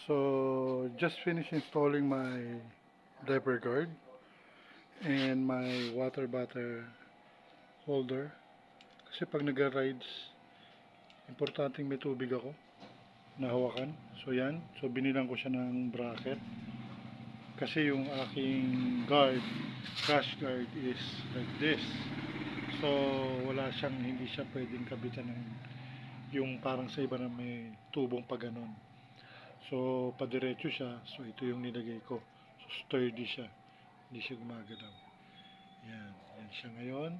So, just finished installing my diaper guard and my water bottle holder. Kasi pag nag-rides, importanteng may tubig ako na hawakan. So, yan. So, binilang ko siya ng bracket. Kasi yung aking guard, crash guard is like this. So, wala siyang, hindi siya pwedeng kabitan ng yung parang sa iba na may tubong pa ganon. So, padiretso siya. So, ito yung nilagay ko. So, sturdy siya. Hindi siya gumagalaw. Yan. Yan siya ngayon.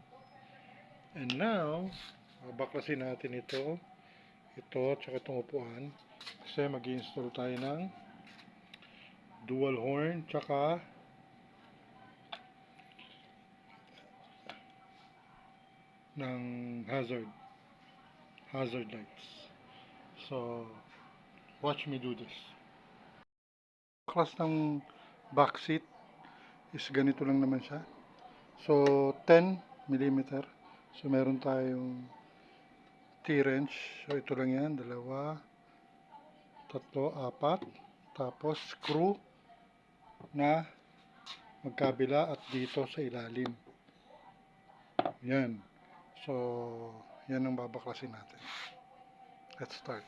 And now, baklasin natin ito. Ito, tsaka itong upuan. Kasi mag-install tayo ng dual horn, tsaka ng hazard lights. So, watch me do this. Class ng back seat is ganito lang naman siya. So, 10 millimeter. So, meron tayong T-wrench. So, ito lang yan. 2, 3, 4. Tapos, screw na magkabila at dito sa ilalim. Yan. So, yan ang babaklasin natin. Let's start.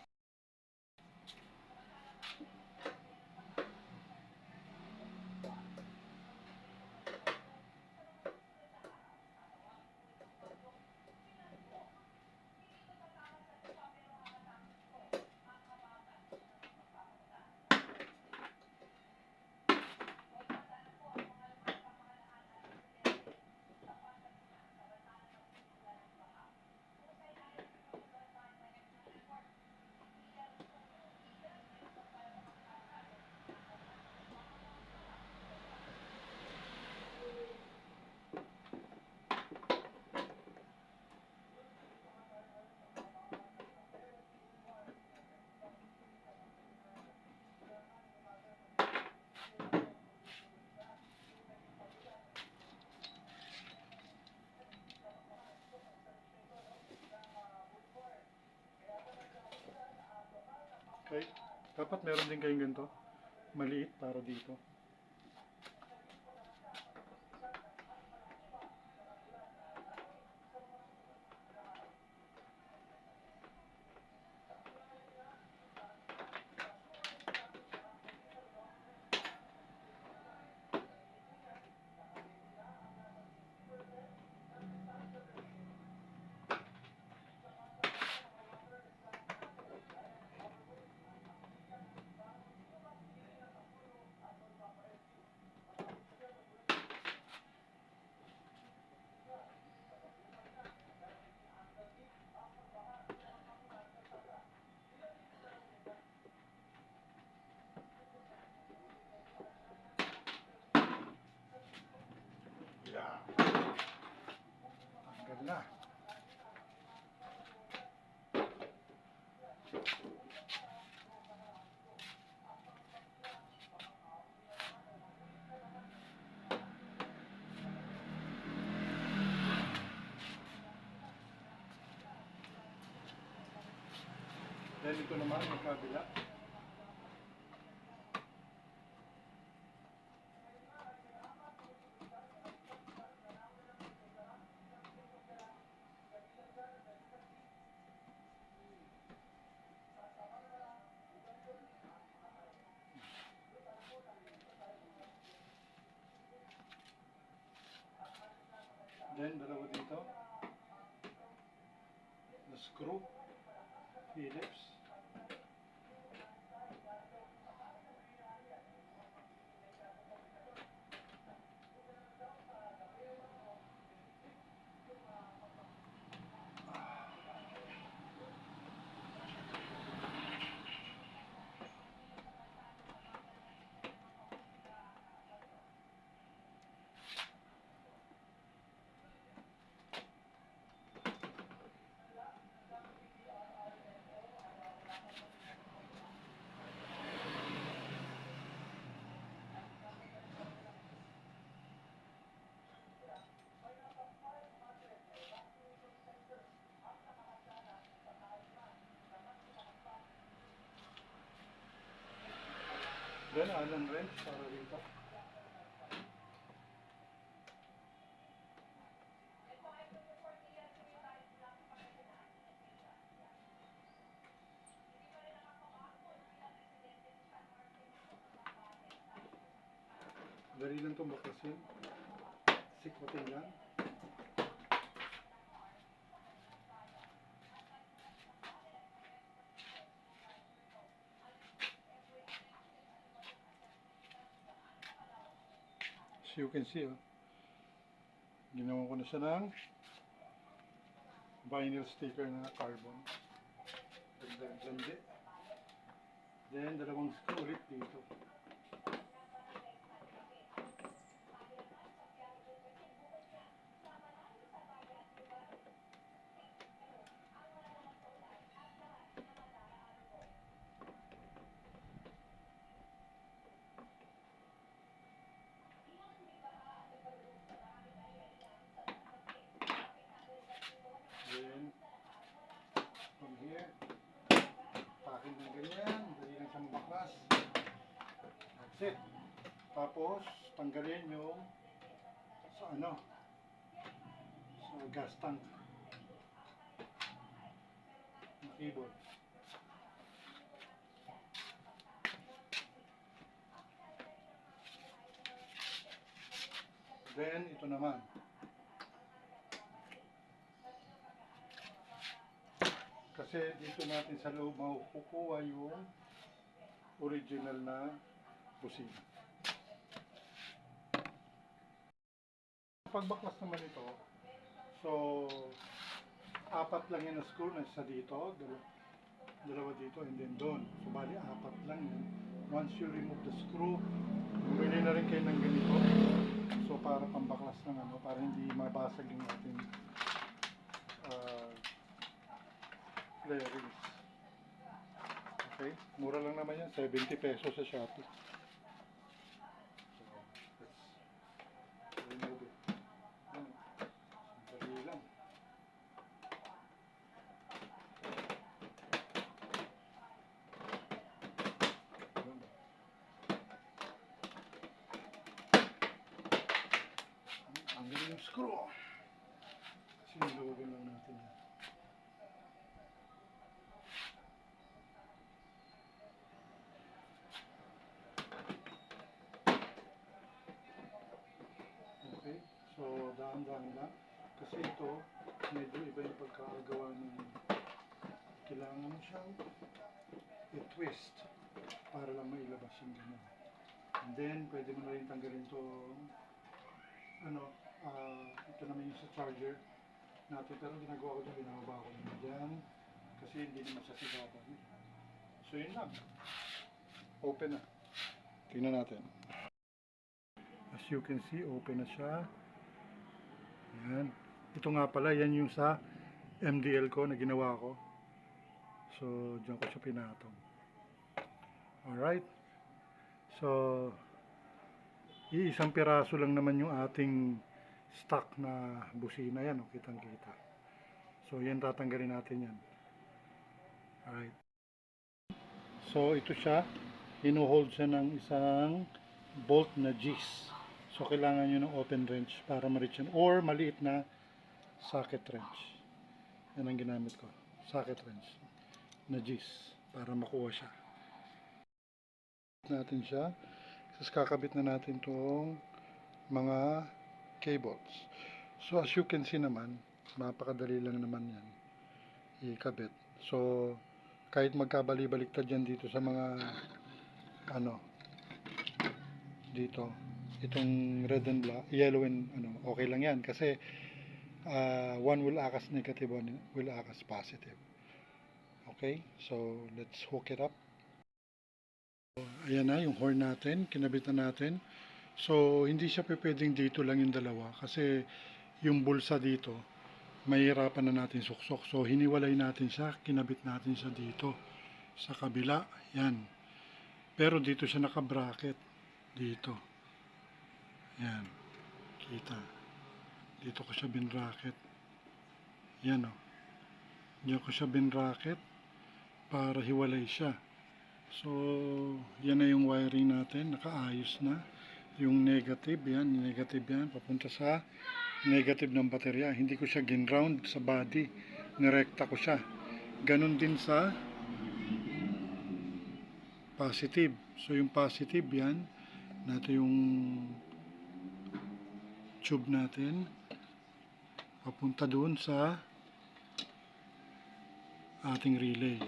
Okay. Dapat meron din kayong ganito. Maliit para dito. Yeah. Tanggal na. Then ito naman magkabila. Then dalawa dito. The screw. Phillips. Then, Allen wrench para dito. Dali lang itong baklasin. Sikwatin lang. So you can see, oh, ginawa ko na siya ng vinyl sticker na carbon. Then, dalawang screw ulit dito. Then, from here, pakin ng ganyan, dali lang sa mabaklas. That's it. Tapos, tanggalin yung sa sa gas tank ng keyboard. Then, ito naman. Kasi dito natin sa loob makukuha yung original na busina. Pagbaklas naman ito, so apat lang yan na screw na isa dito, dalawa dito, and then doon. So bali apat lang yan. Once you remove the screw, bumili na rin kayo ng ganito. So para pambaklas ng para hindi mabasag yung ating flarings. Okay, mura lang naman yan, 70 pesos sa Shopee. So let's remove it. Dali lang. Ang galing yung screw. Sinulogan lang natin yan. Okay, so dahan-dahan lang. Kasi ito, medyo iba yung pagkakagawa ng kailangan mo siyang i-twist para lang mailabas yung gano'n. And then, pwede mo na rin tanggalin ito, ito naman yung sa charger natin. Pero ginagawa ko dyan, binababa ko naman dyan. Kasi hindi naman siya sigaba. So yun lang. Open na. Tingnan natin. As you can see, open na siya. Ayan. Ito nga pala, yan yung sa MDL ko na ginawa ko. So, dyan ko siya pinatong. Alright. So, iisang piraso lang naman yung ating stock na busina yan. O, kitang-kita. So, yan tatanggalin natin yan. Alright. So, ito siya. Hinuhold siya ng isang bolt na G's. So, kailangan nyo ng open wrench para ma-reach yan. Or, maliit na socket wrench. Yan ang ginamit ko. Socket wrench na G's para makuha siya. Natin siya. Tapos kakabit na natin itong mga cables. So, as you can see naman, napakadali lang naman yan ikabit. So, kahit magkabali-baliktad yan dito sa mga dito, itong red and black, yellow and okay lang yan kasi one will act as negative, one will act as positive. Okay, so let's hook it up. So, ayan na yung horn natin, kinabit na natin. So hindi siya pwedeng dito lang yung dalawa kasi yung bulsa dito mahirapan na natin suksok. So hiniwalay natin siya, kinabit natin siya dito sa kabila. Yan. Pero dito siya naka-bracket dito. Yan. Kita. Dito ko siya bin-bracket. Yan o. Diyan ko siya bin-bracket para hiwalay siya. So, yan na yung wiring natin. Nakaayos na. Yung negative, yan. Papunta sa negative ng baterya. Hindi ko siya ginround sa body. Nirekta ko siya. Ganon din sa positive. So, yung positive, yan. Natin yung tube natin. Papunta doon sa ating relay.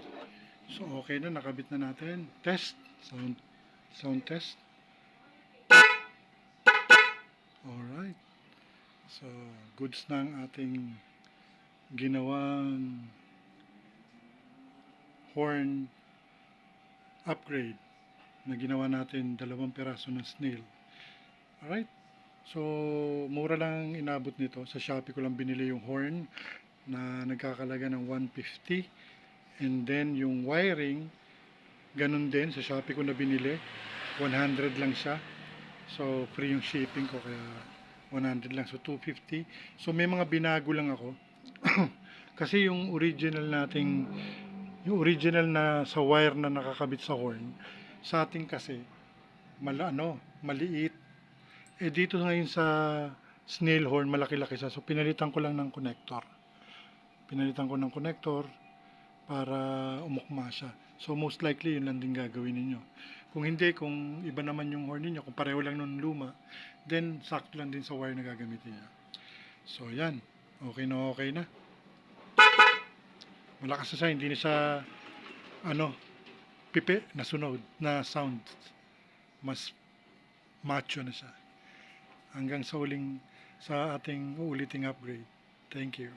So, okay na. Nakabit na natin. Test. Sound test. Alright. So, goods na ang ating ginawang horn upgrade na ginawa natin 2 piraso ng snail. Alright. So, mura lang inabot nito. Sa Shopee ko lang binili yung horn na nagkakalaga ng 150. And then, yung wiring, ganun din. Sa Shopee ko na binili. 100 lang siya. So, free yung shipping ko. Kaya, 100 lang. So, 250. So, may mga binago lang ako. Kasi yung original na sa wire na nakakabit sa horn, sa ating kasi, maliit. Eh, dito ngayon sa snail horn, malaki-laki siya. So, pinalitan ko lang ng connector. Para umukma siya. So, most likely, yun lang din gagawin ninyo. Kung hindi, kung iba naman yung horn ninyo, kung pareho lang nung luma, then, sakto lang din sa wire na gagamitin niya. So, yan. Okay na. Malakas na siya, hindi na siya, pipi, nasunog, na sound. Mas macho na siya. Hanggang sa ating uuliting upgrade. Thank you.